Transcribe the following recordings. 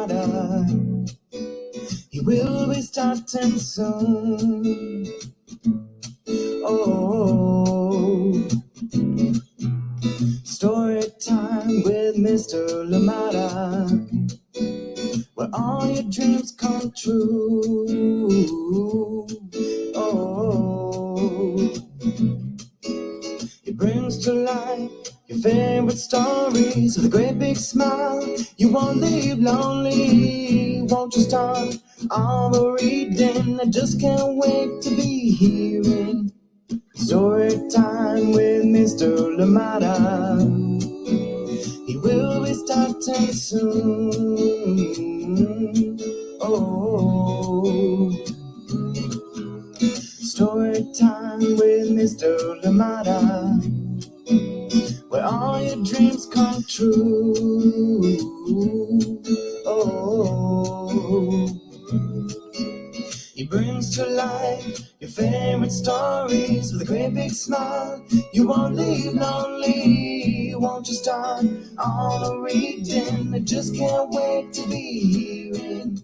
Lumada. He will be starting soon. Oh, story time with Mr. Lumada, where all your dreams come true. Oh, he brings to life your favorite stories with a great big smile. You won't leave lonely, won't you start all the reading? I just can't wait to be hearing story time with Mr. Lumada. He will be starting soon. Oh, story time with Mr. Lumada, where all your dreams come true. Oh, he brings to life your favorite stories with a great big smile. You won't leave lonely, won't you start all the reading? I just can't wait to be hearing.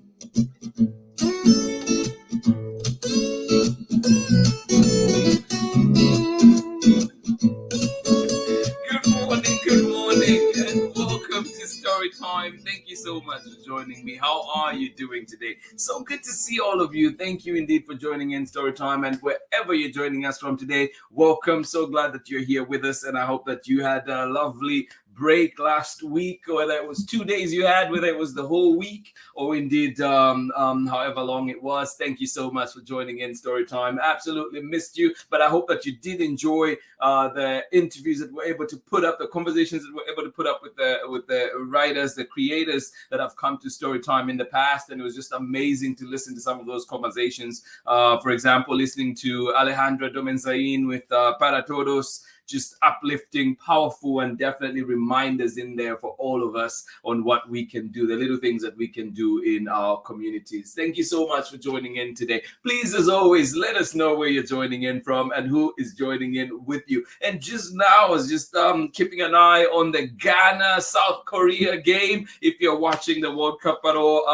Good morning, and welcome to Story Time. Thank you so much for joining me. How are you doing today? So good to see all of you. Thank you indeed for joining in Story Time, and wherever you're joining us from today, welcome. So glad that you're here with us, and I hope that you had a lovely break last week, whether it was 2 days you had, whether it was the whole week, or indeed however long it was. Thank you so much for joining in Story Time. Absolutely missed you, but I hope that you did enjoy the interviews that we're able to put up, the conversations that we're able to put up with the writers, the creators that have come to Story Time in the past, and it was just amazing to listen to some of those conversations. For example, listening to Alejandra Domenzain with Para Todos, just uplifting, powerful, and definitely reminders in there for all of us on what we can do, the little things that we can do in our communities. Thank you so much for joining in today. Please, as always, let us know where you're joining in from and who is joining in with you. And just now, I was just keeping an eye on the Ghana-South Korea game. If you're watching the World Cup at all,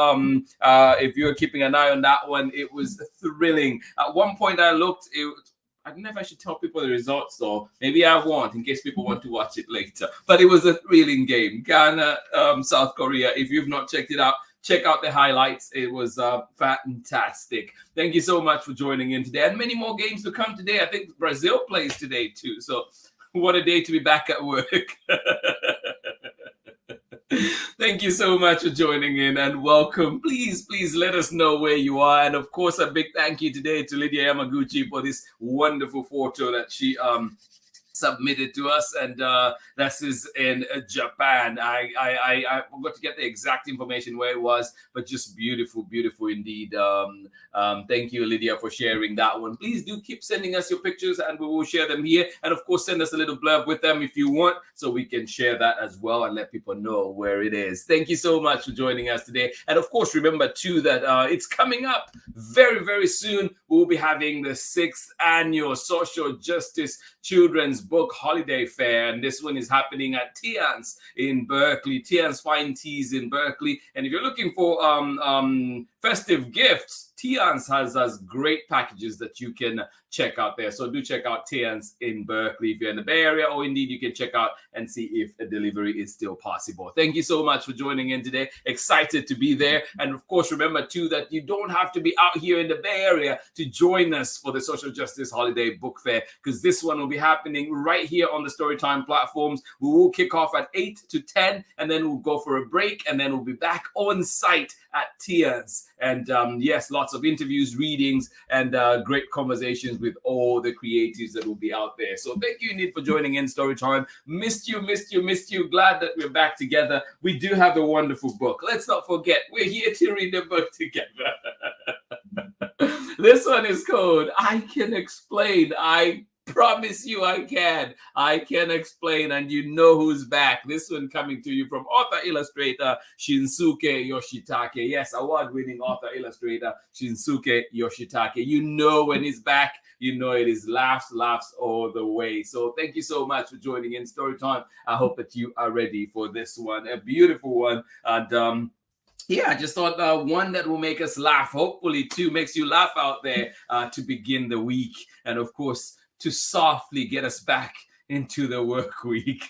if you're keeping an eye on that one, it was thrilling. At one point I looked, I don't know if I should tell people the results, though. Maybe I won't, in case people want to watch it later. But it was a thrilling game. Ghana, South Korea. If you've not checked it out, check out the highlights. It was fantastic. Thank you so much for joining in today. And many more games to come today. I think Brazil plays today, too. So what a day to be back at work. Thank you so much for joining in and welcome. Please let us know where you are. And of course, a big thank you today to Lydia Yamaguchi for this wonderful photo that she submitted to us, and this is in Japan. I forgot to get the exact information where it was, but just beautiful indeed. Thank you, Lydia, for sharing that one. Please do keep sending us your pictures, and we will share them here. And of course, send us a little blurb with them if you want, so we can share that as well and let people know where it is. Thank you so much for joining us today. And of course, remember too that it's coming up very soon. We'll be having the 6th annual Social Justice Children's Book Holiday Fair, and this one is happening at Tian's in Berkeley, Tian's Fine Teas in Berkeley. And if you're looking for festive gifts, Tian's has great packages that you can check out there. So do check out Tian's in Berkeley if you're in the Bay Area, or indeed you can check out and see if a delivery is still possible. Thank you so much for joining in today. Excited to be there. And of course, remember too that you don't have to be out here in the Bay Area to join us for the Social Justice Holiday Book Fair, because this one will be happening right here on the Storytime platforms. We will kick off at 8 to 10, and then we'll go for a break, and then we'll be back on site at Tian's. And yes, lots of interviews, readings, and great conversations with all the creatives that will be out there. So thank you, Nid, for joining in Storytime. Missed you. Glad that we're back together. We do have a wonderful book. Let's not forget, we're here to read the book together. This one is called I Can Explain. I promise you I can explain, and you know who's back. This one coming to you from author-illustrator Shinsuke Yoshitake. Yes, award-winning author-illustrator Shinsuke Yoshitake. You know when he's back, you know it is laughs all the way. So thank you so much for joining in Storytime. I hope that you are ready for this one, a beautiful one. And yeah, I just thought one that will make us laugh. Hopefully, two makes you laugh out there to begin the week. And of course, to softly get us back into the work week.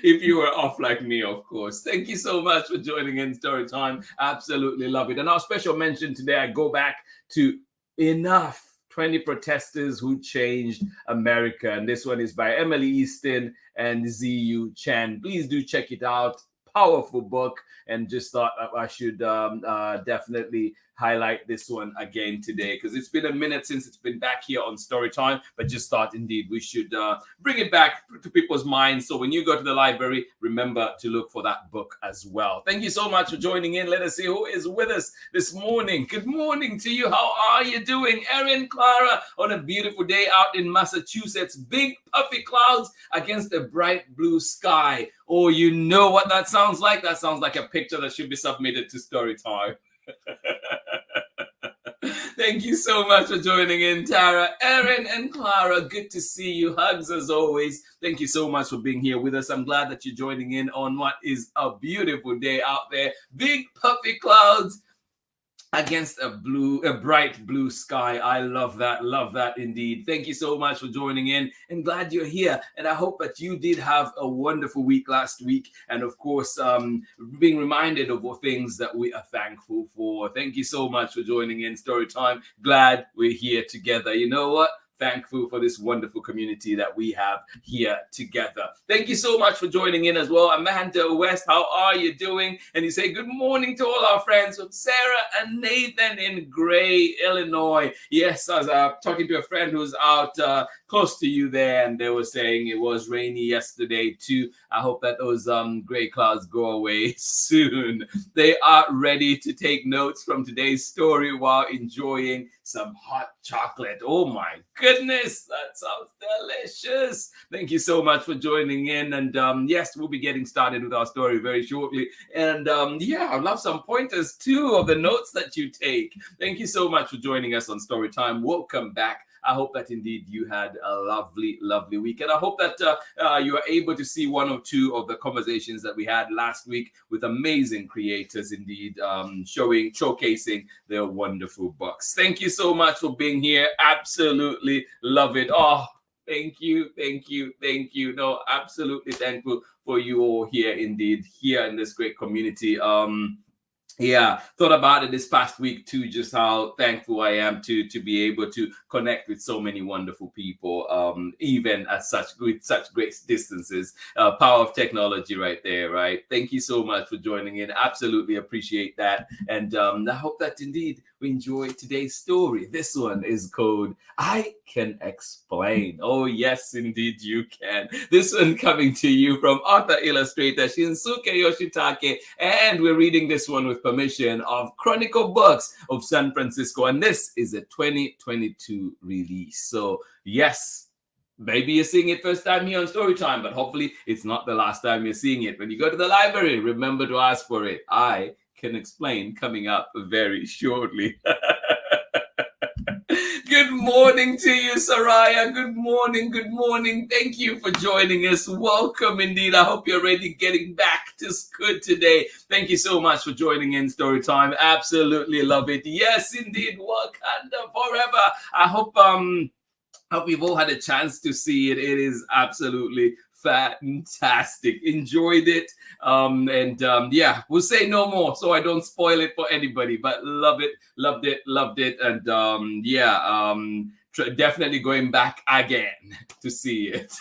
If you were off like me, of course. Thank you so much for joining in Story Time. Absolutely love it. And our special mention today, I go back to Enough 20 Protesters Who Changed America. And this one is by Emily Easton and Ziyu Chen. Please do check it out. Powerful book, and just thought I should definitely highlight this one again today, because it's been a minute since it's been back here on Storytime, but just thought indeed we should bring it back to people's minds. So when you go to the library, remember to look for that book as well. Thank you so much for joining in. Let us see who is with us this morning. Good morning to you. How are you doing? Erin, Clara, on a beautiful day out in Massachusetts. Big puffy clouds against a bright blue sky. Oh, you know what that sounds like? That sounds like a picture that should be submitted to Storytime. Thank you so much for joining in, Tara, Erin, and Clara. Good to see you. Hugs as always. Thank you so much for being here with us. I'm glad that you're joining in on what is a beautiful day out there. Big puffy clouds against a bright blue sky. I love that indeed. Thank you so much for joining in, and glad you're here. And I hope that you did have a wonderful week last week, and of course being reminded of what things that we are thankful for. Thank you so much for joining in Storytime. Glad we're here together. You know what? Thankful for this wonderful community that we have here together. Thank you so much for joining in as well. Amanda West, how are you doing? And you say good morning to all our friends from Sarah and Nathan in Gray, Illinois. Yes, I was talking to a friend who's out close to you there, and they were saying it was rainy yesterday too. I hope that those gray clouds go away soon. They are ready to take notes from today's story while enjoying some hot chocolate. Oh my goodness, that sounds delicious. Thank you so much for joining in. And yes, we'll be getting started with our story very shortly. And yeah, I'd love some pointers too of the notes that you take. Thank you so much for joining us on Storytime. Welcome back. I hope that indeed you had a lovely, lovely week. And I hope that you are able to see one or two of the conversations that we had last week with amazing creators indeed, showcasing their wonderful books. Thank you so much for being here. Absolutely love it. Oh, thank you. No, absolutely thankful for you all here indeed, here in this great community. Yeah, thought about it this past week too, just how thankful I am to be able to connect with so many wonderful people, even at such great distances. Power of technology right there, right? Thank you so much for joining in. Absolutely appreciate that. And I hope that indeed we enjoy today's story. This one is called I Can Explain. Oh, yes, indeed you can. This one coming to you from author-illustrator Shinsuke Yoshitake, and we're reading this one with permission of Chronicle Books of San Francisco, and this is a 2022 release. So yes, maybe you're seeing it first time here on Storytime, but hopefully it's not the last time you're seeing it. When you go to the library, remember to ask for it. I Can Explain, coming up very shortly. Good morning to you, Saraya. Good morning. Thank you for joining us. Welcome indeed. I hope you're ready getting back to school today. Thank you so much for joining in Storytime. Absolutely love it. Yes, indeed. Wakanda forever. I hope we've all had a chance to see it. It is absolutely fantastic. Enjoyed it. Yeah, we'll say no more so I don't spoil it for anybody, but loved it. And definitely going back again to see it.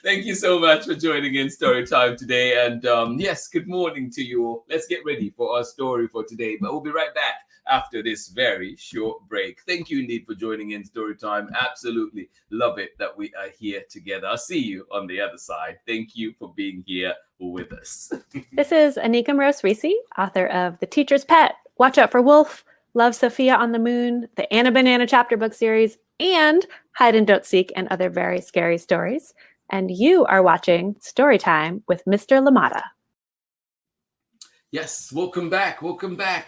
Thank you so much for joining in Storytime today. And yes, good morning to you all. Let's get ready for our story for today, but we'll be right back after this very short break. Thank you indeed for joining in Storytime. Absolutely love it that we are here together. I'll see you on the other side. Thank you for being here with us. This is Anika Morose-Reese, author of The Teacher's Pet, Watch Out for Wolf, Love Sophia on the Moon, the Anna Banana chapter book series, and Hide and Don't Seek and other very scary stories. And you are watching Storytime with Mr. LaMotta. Yes, welcome back.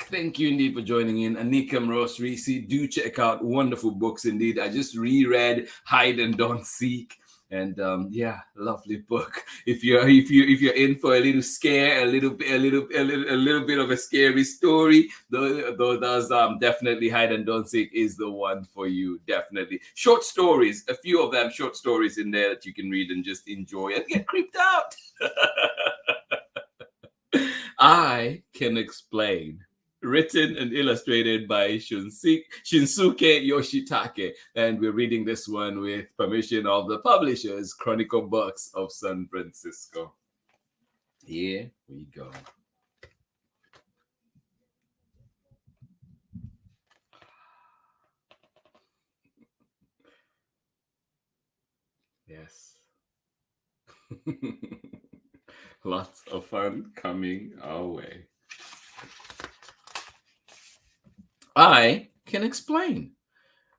Thank you indeed for joining in. Anika Morose-Reese. Do check out wonderful books indeed. I just reread Hide and Don't Seek. And yeah, lovely book. If you're in for a little scare, a little bit of a scary story, though does definitely Hide and Don't Seek is the one for you. Definitely short stories, a few of them short stories in there that you can read and just enjoy and get creeped out. I Can Explain. Written and illustrated by Shinsuke Yoshitake. And we're reading this one with permission of the publishers, Chronicle Books of San Francisco. Here we go. Yes. Lots of fun coming our way. I Can Explain.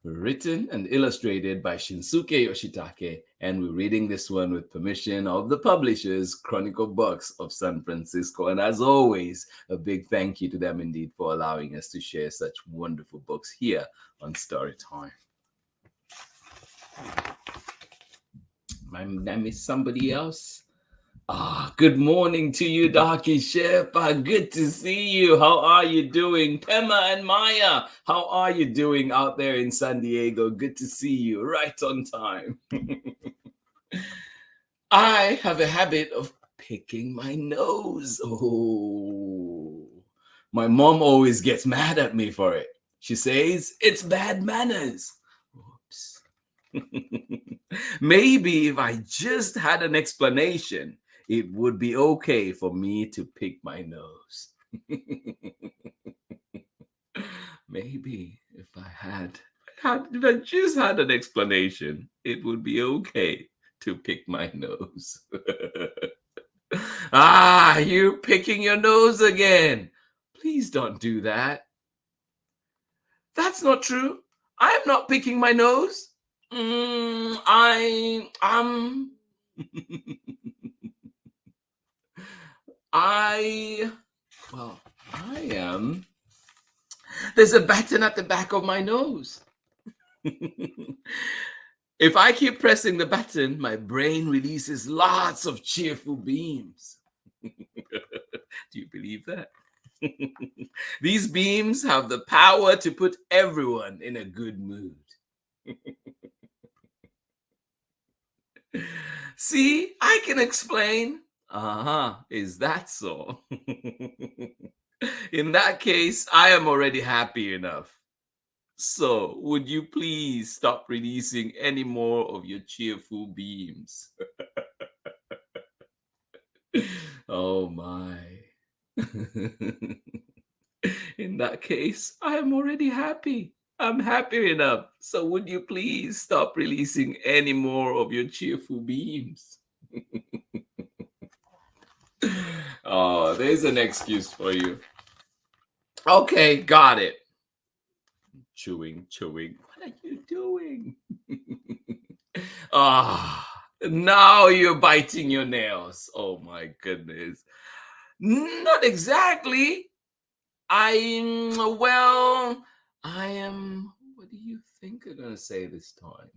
Written and illustrated by Shinsuke Yoshitake, and we're reading this one with permission of the publishers, Chronicle Books of San Francisco. And as always, a big thank you to them indeed for allowing us to share such wonderful books here on Storytime. My name is somebody else. Good morning to you, Darky Sherpa. Good to see you. How are you doing? Pema and Maya, how are you doing out there in San Diego? Good to see you. Right on time. I have a habit of picking my nose. Oh, my mom always gets mad at me for it. She says, it's bad manners. Oops. Maybe if I just had an explanation, it would be okay for me to pick my nose. Maybe if I just had an explanation, it would be okay to pick my nose. You're picking your nose again. Please don't do that. That's not true. I'm not picking my nose. I am. There's a button at the back of my nose. If I keep pressing the button, my brain releases lots of cheerful beams. Do you believe that? These beams have the power to put everyone in a good mood. See, I can explain. Is that so? In that case, I am already happy enough. So, would you please stop releasing any more of your cheerful beams? Oh my. In that case, I am already happy. I'm happy enough. So would you please stop releasing any more of your cheerful beams? Oh, there's an excuse for you. Okay, got it. Chewing. What are you doing? Now you're biting your nails. Oh my goodness. Not exactly. I am. What do you think they're gonna say this time?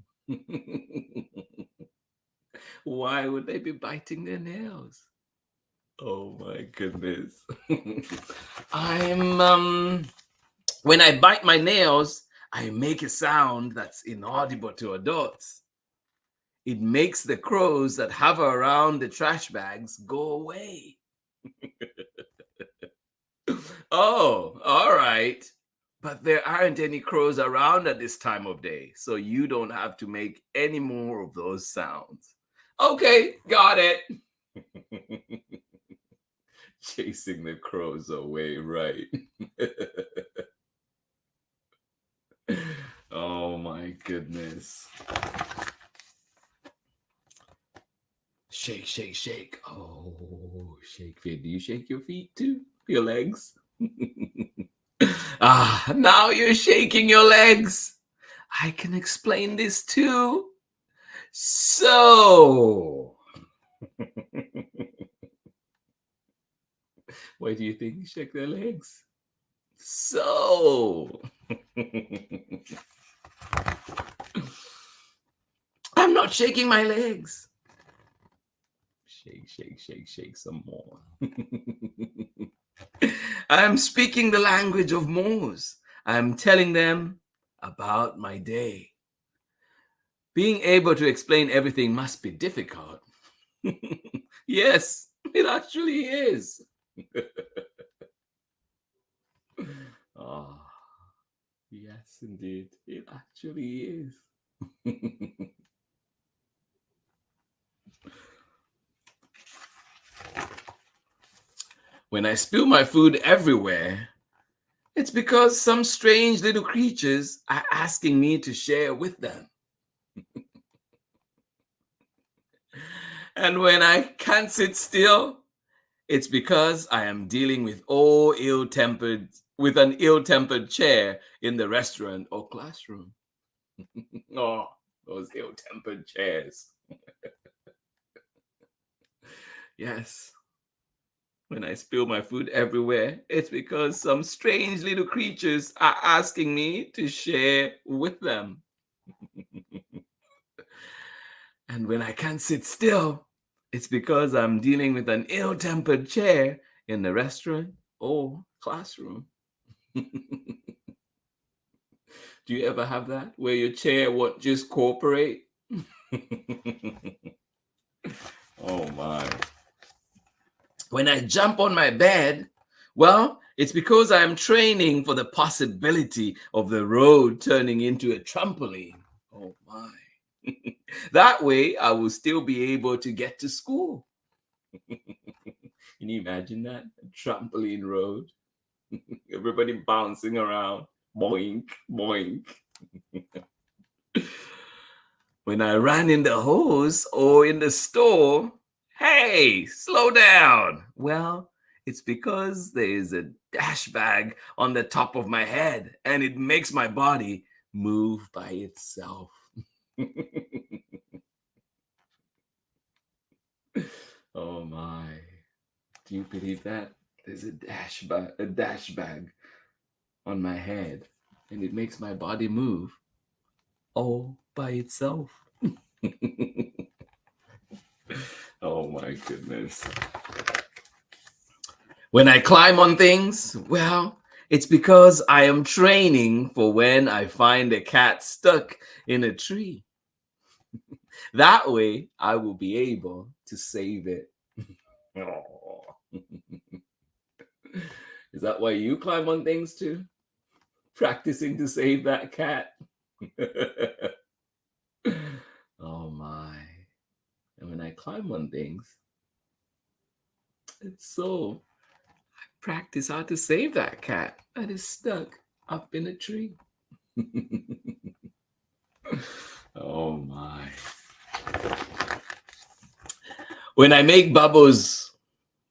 Why would they be biting their nails? Oh my goodness. When I bite my nails, I make a sound that's inaudible to adults. It makes the crows that hover around the trash bags go away. Oh, all right. But there aren't any crows around at this time of day, so you don't have to make any more of those sounds. Okay, got it. Chasing the crows away, right? Oh my goodness. Shake. Oh, shake feet. Do you shake your feet too? Your legs? Now you're shaking your legs. I can explain this too. So, why do you think you shake their legs? So, I'm not shaking my legs. Shake, shake, shake, shake some more. I'm speaking the language of Moors. I'm telling them about my day. Being able to explain everything must be difficult. Yes, it actually is. Oh, yes, indeed. It actually is. When I spill my food everywhere, it's because some strange little creatures are asking me to share with them. And when I can't sit still, it's because I am dealing with an ill-tempered chair in the restaurant or classroom. Oh, those ill-tempered chairs. Yes. When I spill my food everywhere, it's because some strange little creatures are asking me to share with them. And when I can't sit still, it's because I'm dealing with an ill-tempered chair in the restaurant or classroom. Do you ever have that where your chair won't just cooperate? Oh my. When I jump on my bed, well, it's because I'm training for the possibility of the road turning into a trampoline. Oh my. That way, I will still be able to get to school. Can you imagine that? A trampoline road. Everybody bouncing around. Boink, boink. When I ran in the hose or in the store, hey, slow down. Well, it's because there is a dash bag on the top of my head and it makes my body move by itself. Oh my. Do you believe that? There's a dash bag on my head and it makes my body move all by itself. Oh my goodness. When I climb on things, well, it's because I am training for when I find a cat stuck in a tree. That way, I will be able to save it. Oh. Is that why you climb on things too? Practicing to save that cat? Oh my. And when I climb on things, it's so I practice how to save that cat that is stuck up in a tree. Oh my. When I make bubbles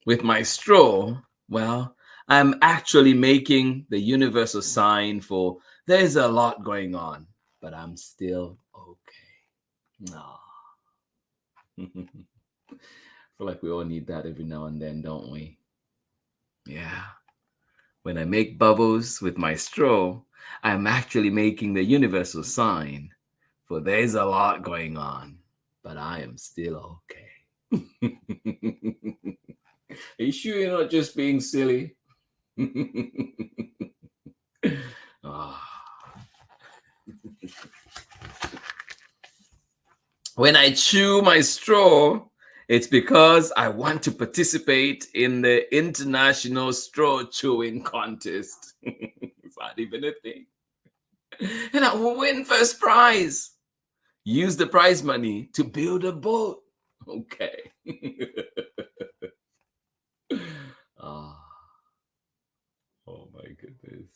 with my straw, well, I'm actually making the universal sign for there's a lot going on, but I'm still okay. No. I feel like we all need that every now and then, don't we? Yeah. When I make bubbles with my straw, I'm actually making the universal sign for there's a lot going on, but I am still okay. Are you sure you're not just being silly? Oh. When I chew my straw, it's because I want to participate in the International Straw Chewing Contest. It's not even a thing. And I will win first prize. Use the prize money to build a boat. Okay. Oh. Oh my goodness.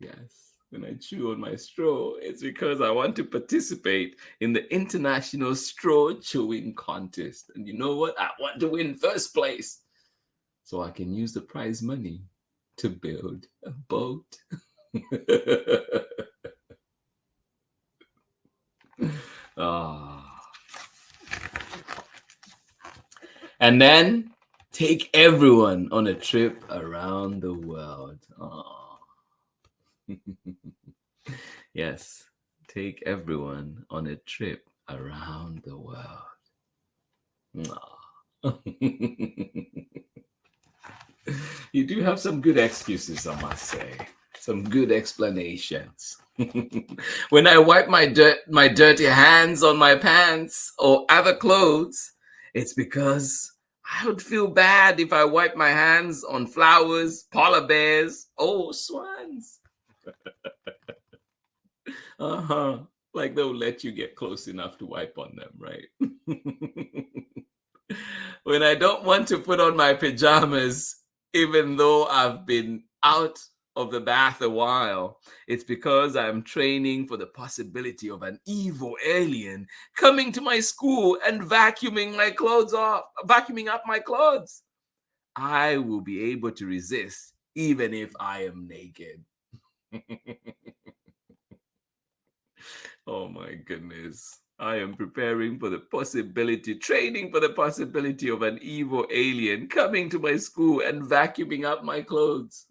Yes. When I chew on my straw, it's because I want to participate in the International Straw Chewing Contest. And you know what? I want to win first place so I can use the prize money to build a boat. Oh. And then take everyone on a trip around the world. Oh. Yes, take everyone on a trip around the world. You do have some good excuses, I must say. Some good explanations. When I wipe my dirty hands on my pants or other clothes, it's because I would feel bad if I wipe my hands on flowers, polar bears, or swans. Like they'll let you get close enough to wipe on them, right? When I don't want to put on my pajamas, even though I've been out of the bath a while, it's because I'm training for the possibility of an evil alien coming to my school and vacuuming up my clothes. I will be able to resist even if I am naked. Oh my goodness. I am preparing for the possibility, training for the possibility of an evil alien coming to my school and vacuuming up my clothes.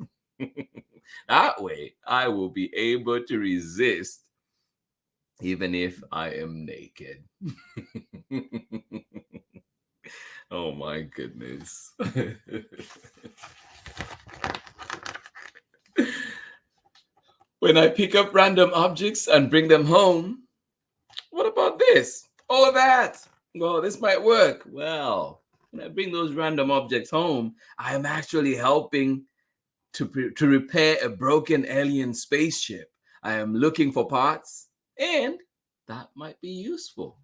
That way, I will be able to resist even if I am naked. Oh my goodness. When I pick up random objects and bring them home, what about this or that? Well, this might work. Well, when I bring those random objects home, I am actually helping to repair a broken alien spaceship. I am looking for parts, and that might be useful.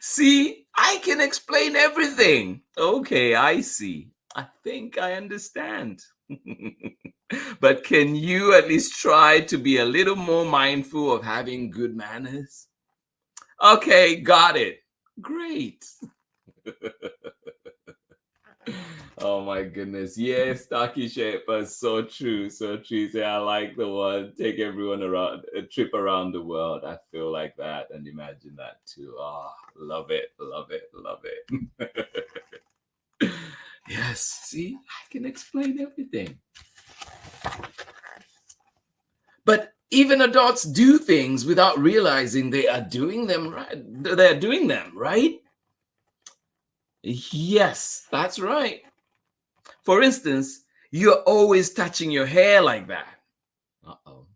See, I can explain everything. Okay, I see. I think I understand. But can you at least try to be a little more mindful of having good manners? Okay, got it. Great. Oh my goodness. Yes, Taki Shepa, so true, so true. Say, I like the one, take everyone around, a trip around the world. I feel like that and imagine that too. Oh, love it, love it, love it. Yes, see, I can explain everything. But even adults do things without realizing they are doing them right. They're doing them, right? Yes, that's right. For instance, you're always touching your hair like that. Uh-oh.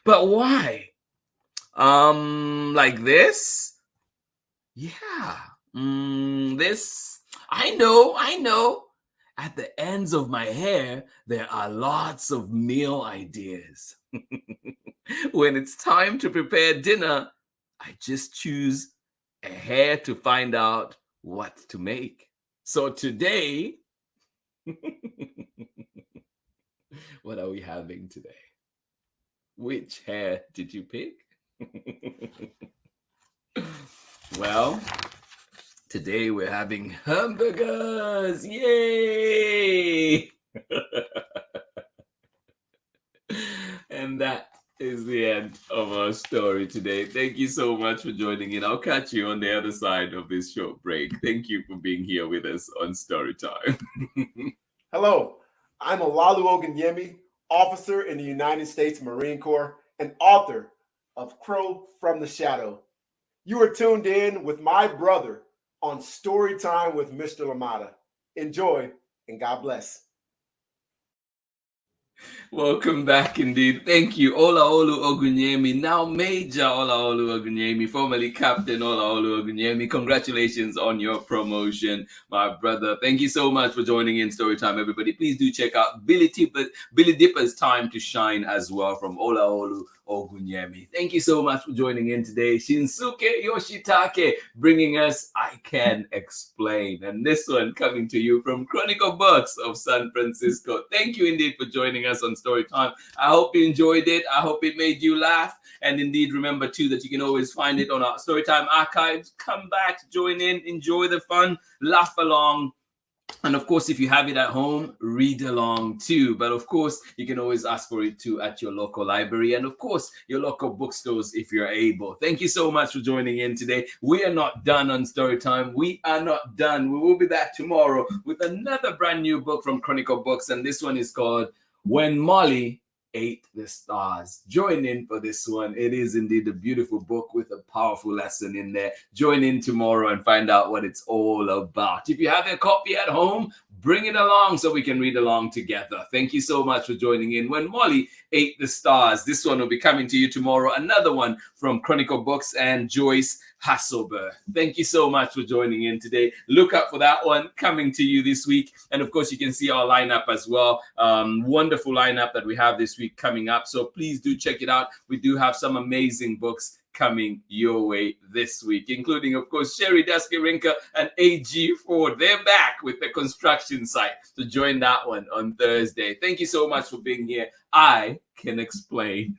But why? Like this? Yeah. This. I know. At the ends of my hair, there are lots of meal ideas. When it's time to prepare dinner, I just choose a hair to find out what to make. So today, what are we having today? Which hair did you pick? Well, today we're having hamburgers. Yay! And that is the end of our story today. Thank you so much for joining in. I'll catch you on the other side of this short break. Thank you for being here with us on Storytime. Hello, I'm Olalu Ogunyemi, officer in the United States Marine Corps and author of Crow from the Shadow. You are tuned in with my brother on Storytime with Mr. Lamada. Enjoy and God bless. Welcome back indeed. Thank you, Olaolu Ogunyemi, now Major Olaolu Ogunyemi, formerly Captain Olaolu Ogunyemi. Congratulations on your promotion, my brother. Thank you so much for joining in Storytime, everybody. Please do check out Billy Dipper's Time to Shine as well from Olaolu Ogunyemi. Thank you so much for joining in today. Shinsuke Yoshitake bringing us I Can Explain. And this one coming to you from Chronicle Books of San Francisco. Thank you indeed for joining us on Storytime. I hope you enjoyed it. I hope it made you laugh. And indeed, remember too that you can always find it on our Storytime archives. Come back, join in, enjoy the fun, laugh along. And of course, if you have it at home, read along too. But of course, you can always ask for it too at your local library and of course, your local bookstores if you're able. Thank you so much for joining in today. We are not done on Storytime. We are not done. We will be back tomorrow with another brand new book from Chronicle Books. And this one is called When Molly Ate the Stars. Join in for this one. It is indeed a beautiful book with a powerful lesson in there. Join in tomorrow and find out what it's all about. If you have a copy at home, bring it along so we can read along together. Thank you so much for joining in. When Molly Ate the Stars, this one will be coming to you tomorrow. Another one from Chronicle Books and Joyce Hasselberg. Thank you so much for joining in today. Look out for that one coming to you this week. And of course, you can see our lineup as well. Wonderful lineup that we have this week coming up. So please do check it out. We do have some amazing books coming your way this week, including, of course, Sherry Daskirinka and A.G. Ford. They're back with the construction site. So join that one on Thursday. Thank you so much for being here. I can explain.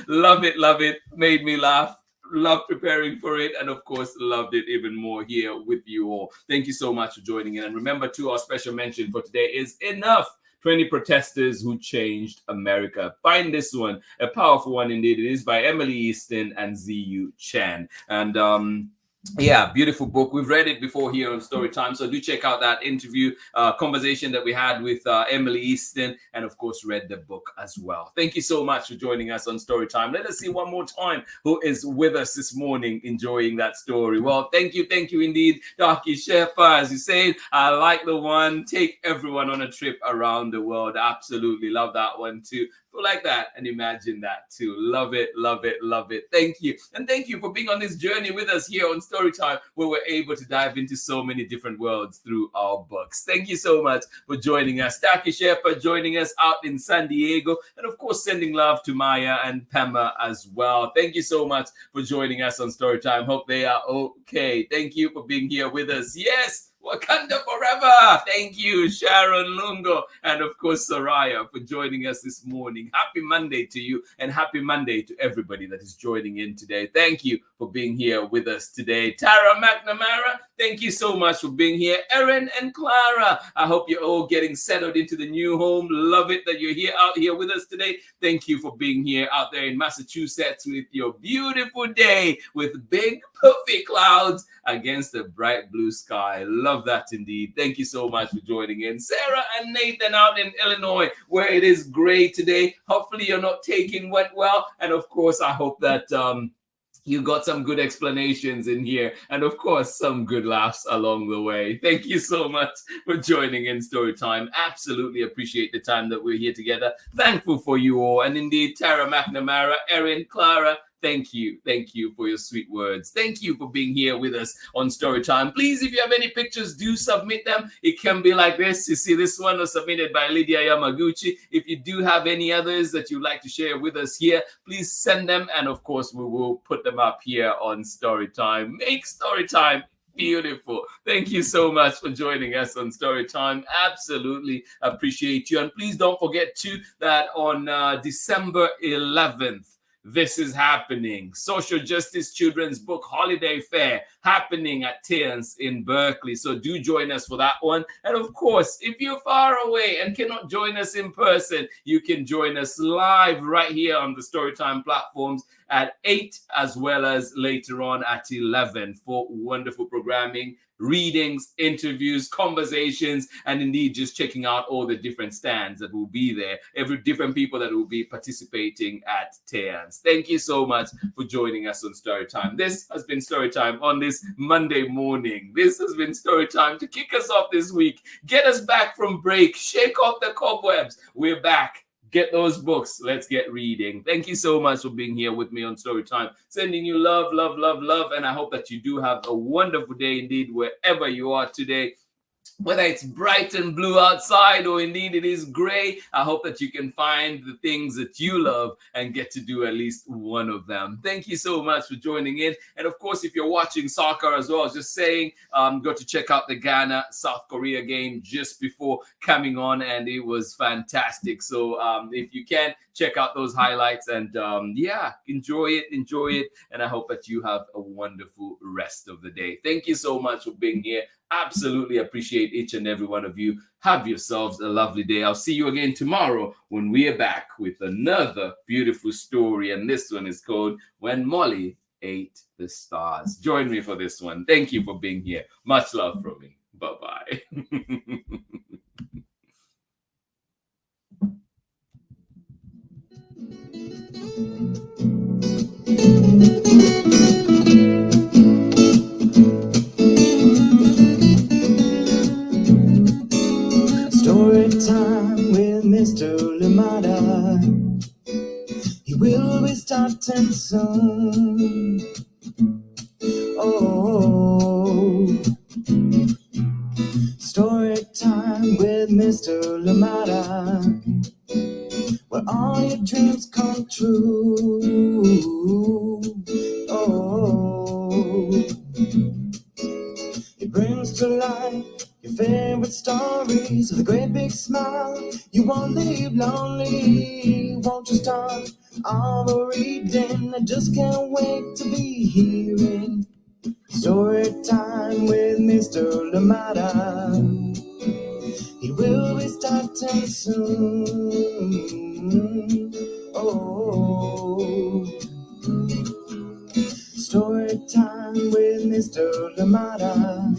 Love it, love it. Made me laugh. Love preparing for it, and of course loved it even more here with you all. Thank you so much for joining in. And remember too, our special mention for today is Enough, 20 Protesters Who Changed America. Find this one, a powerful one indeed. It is by Emily Easton and Ziyu Chen. And yeah, beautiful book. We've read it before here on Storytime, so do check out that interview conversation that we had with Emily Easton, and of course read the book as well. Thank you so much for joining us on Storytime. Let us see one more time who is with us this morning enjoying that story. Well, thank you indeed, Daki Shepa. As you said, I like the one, take everyone on a trip around the world. Absolutely love that one too. Like that and imagine that too. Love it, love it, love it. Thank you. And thank you for being on this journey with us here on Storytime, where we're able to dive into so many different worlds through our books. Thank you so much for joining us. Taki Shepherd joining us out in San Diego, and of course sending love to Maya and Pema as well. Thank you so much for joining us on Storytime. Hope they are okay. Thank you for being here with us. Yes, Wakanda forever. Thank you, Sharon Lungo, and of course Soraya, for joining us this morning. Happy Monday to you, and happy Monday to everybody that is joining in today. Thank you for being here with us today. Tara McNamara, thank you so much for being here. Erin and Clara, I hope you're all getting settled into the new home. Love it that you're out here with us today. Thank you for being here out there in Massachusetts with your beautiful day with big puffy clouds against a bright blue sky. Love that indeed. Thank you so much for joining in. Sarah and Nathan out in Illinois, where it is gray today. Hopefully you're not taking wet well. And of course, I hope that you got some good explanations in here, and of course, some good laughs along the way. Thank you so much for joining in Storytime. Absolutely appreciate the time that we're here together. Thankful for you all. And indeed, Tara McNamara, Erin, Clara, thank you for your sweet words. Thank you for being here with us on Storytime. Please, if you have any pictures, do submit them. It can be like this. You see, this one was submitted by Lydia Yamaguchi. If you do have any others that you'd like to share with us here, please send them, and of course we will put them up here on Storytime. Make Storytime beautiful. Thank you so much for joining us on Storytime. Absolutely appreciate you. And please don't forget too that on December 11th, this is happening. Social Justice Children's Book Holiday Fair happening at Teans in Berkeley. So do join us for that one. And of course, if you're far away and cannot join us in person, you can join us live right here on the Storytime platforms at 8 as well as later on at 11 for wonderful programming, readings, interviews, conversations, and indeed just checking out all the different stands that will be there, every different people that will be participating at Teans. Thank you so much for joining us on Storytime. This has been Storytime on this Monday morning. This has been Storytime to kick us off this week, get us back from break, shake off the cobwebs. We're back. Get those books. Let's get reading. Thank you so much for being here with me on Storytime. Sending you love, love, love, love. And I hope that you do have a wonderful day indeed, wherever you are today. Whether it's bright and blue outside or indeed it is gray, I hope that you can find the things that you love and get to do at least one of them. Thank you so much for joining in. And of course, if you're watching soccer as well, I was just saying, go to check out the Ghana-South Korea game just before coming on, and it was fantastic. So if you can, check out those highlights and yeah, enjoy it. And I hope that you have a wonderful rest of the day. Thank you so much for being here. Absolutely appreciate each and every one of you. Have yourselves a lovely day. I'll see you again tomorrow when we are back with another beautiful story. And this one is called When Molly Ate the Stars. Join me for this one. Thank you for being here. Much love from me. Bye-bye. Story time with Mr. Lamada. He will be starting soon. Oh, story time with Mr. Lamada, where all your dreams come true. Oh, he brings to life your favorite stories with a great big smile. You won't leave lonely, won't you start all the reading? I just can't wait to be hearing story time with Mr. Lamada. He will be starting soon. Oh, story time with Mr. Lamada,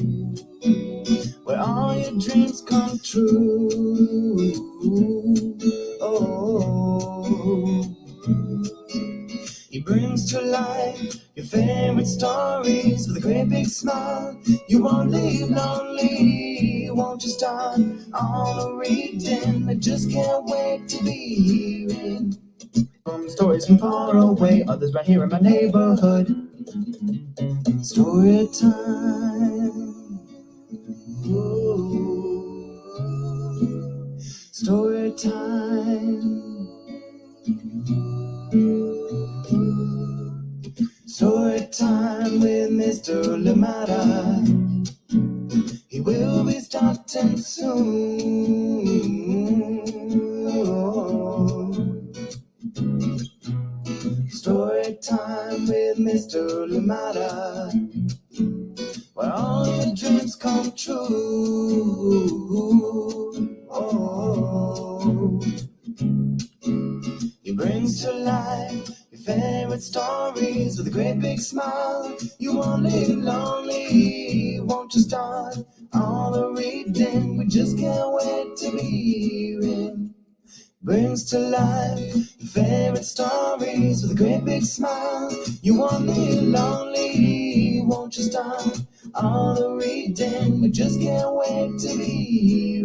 where all your dreams come true. Oh, he brings to life your favorite stories with a great big smile. You won't leave lonely, won't you start all the reading? I just can't wait to be hearing stories from far away, others right here in my neighborhood. Story time. Ooh. Story time. Story time with Mr. Lamada. He will be starting soon. Oh. Story time with Mr. Lamada, where all your dreams come true. Oh, he brings to life your favorite stories with a great big smile. You won't live lonely, won't you start all the reading? We just can't wait to be hearing. Brings to life your favorite stories with a great big smile. You won't live lonely, won't you start all the reading? We just can't wait to be